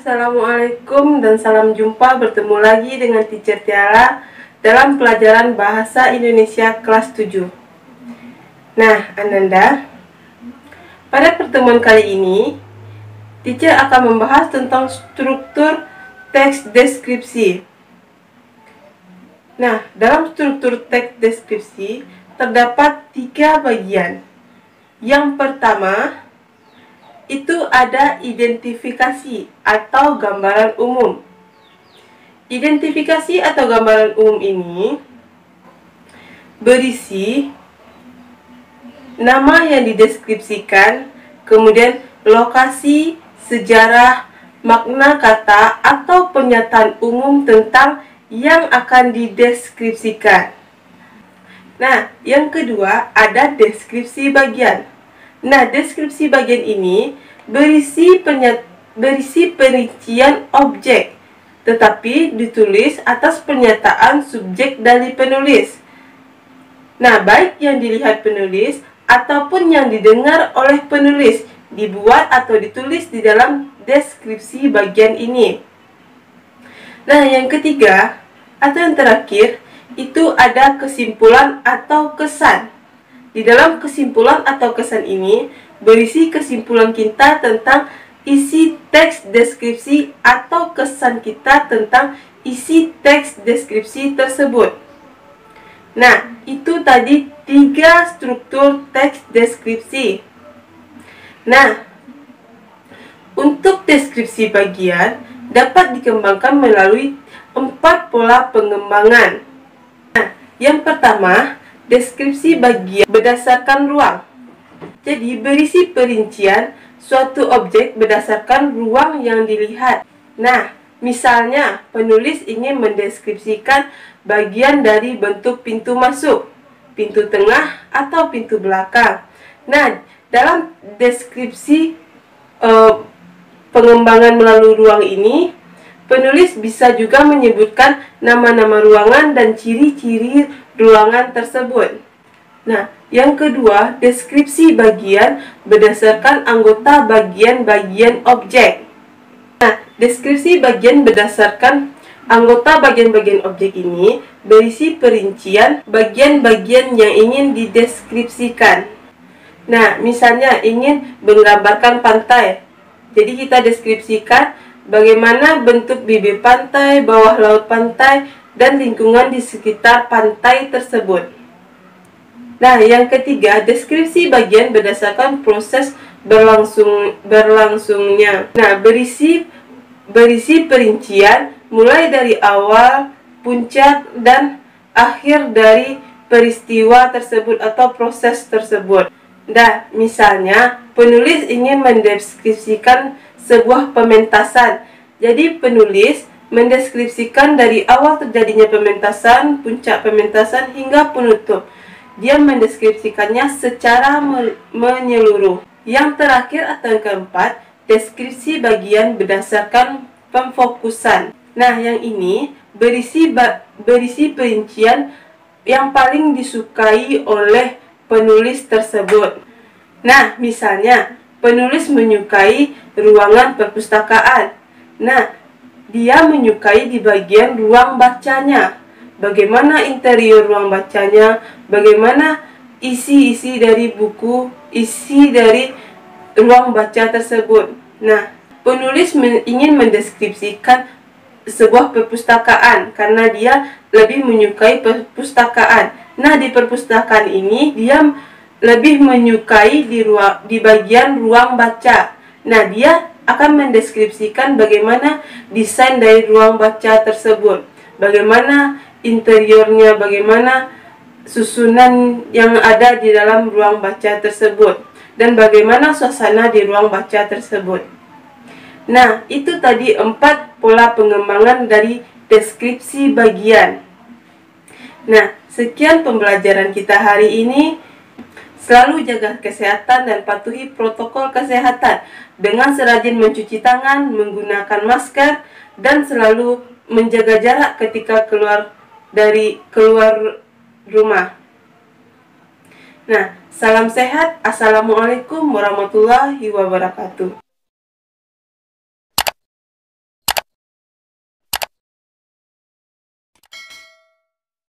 Assalamualaikum dan salam jumpa, bertemu lagi dengan Teacher Tiara dalam pelajaran Bahasa Indonesia kelas 7. Nah, Ananda, pada pertemuan kali ini Teacher akan membahas tentang struktur teks deskripsi. Nah, dalam struktur teks deskripsi terdapat 3 bagian. Yang pertama itu ada identifikasi atau gambaran umum. Identifikasi atau gambaran umum ini berisi nama yang dideskripsikan, kemudian lokasi, sejarah, makna kata, atau pernyataan umum tentang yang akan dideskripsikan. Nah, yang kedua ada deskripsi bagian. Nah, deskripsi bagian ini berisi perincian objek, tetapi ditulis atas pernyataan subjek dari penulis. Nah, baik yang dilihat penulis ataupun yang didengar oleh penulis, dibuat atau ditulis di dalam deskripsi bagian ini. Nah, yang ketiga atau yang terakhir itu ada kesimpulan atau kesan. Di dalam kesimpulan atau kesan ini berisi kesimpulan kita tentang isi teks deskripsi atau kesan kita tentang isi teks deskripsi tersebut. Nah, itu tadi 3 struktur teks deskripsi. Nah, untuk deskripsi bagian dapat dikembangkan melalui 4 pola pengembangan. Nah, yang pertama, deskripsi bagian berdasarkan ruang. Jadi, berisi perincian suatu objek berdasarkan ruang yang dilihat. Nah, misalnya penulis ingin mendeskripsikan bagian dari bentuk pintu masuk, pintu tengah, atau pintu belakang. Nah, dalam deskripsi pengembangan melalui ruang ini, penulis bisa juga menyebutkan nama-nama ruangan dan ciri-ciri ruangan tersebut. Nah, yang kedua, deskripsi bagian berdasarkan anggota bagian-bagian objek. Nah, deskripsi bagian berdasarkan anggota bagian-bagian objek ini berisi perincian bagian-bagian yang ingin dideskripsikan. Nah, misalnya ingin menggambarkan pantai. Jadi kita deskripsikan bagaimana bentuk bibir pantai, bawah laut pantai, dan lingkungan di sekitar pantai tersebut. Nah, yang ketiga, deskripsi bagian berdasarkan proses berlangsungnya. Nah, berisi perincian mulai dari awal, puncak, dan akhir dari peristiwa tersebut atau proses tersebut. Nah, misalnya penulis ingin mendeskripsikan sebuah pementasan. Jadi penulis mendeskripsikan dari awal terjadinya pementasan, puncak pementasan, hingga penutup. Dia mendeskripsikannya secara menyeluruh. Yang terakhir atau yang keempat, deskripsi bagian berdasarkan pemfokusan. Nah, yang ini berisi perincian yang paling disukai oleh penulis tersebut. Nah, misalnya penulis menyukai ruangan perpustakaan. Nah, dia menyukai di bagian ruang bacanya. Bagaimana interior ruang bacanya, bagaimana isi-isi dari buku, isi dari ruang baca tersebut. Nah, penulis ingin mendeskripsikan sebuah perpustakaan karena dia lebih menyukai perpustakaan. Nah, di perpustakaan ini dia lebih menyukai di bagian ruang baca. Nah, dia akan mendeskripsikan bagaimana desain dari ruang baca tersebut, bagaimana interiornya, bagaimana susunan yang ada di dalam ruang baca tersebut, dan bagaimana suasana di ruang baca tersebut. Nah, itu tadi 4 pola pengembangan dari deskripsi bagian. Nah, sekian pembelajaran kita hari ini. Selalu jaga kesehatan dan patuhi protokol kesehatan dengan serajin mencuci tangan, menggunakan masker, dan selalu menjaga jarak ketika keluar rumah. Nah, salam sehat. Assalamualaikum warahmatullahi wabarakatuh.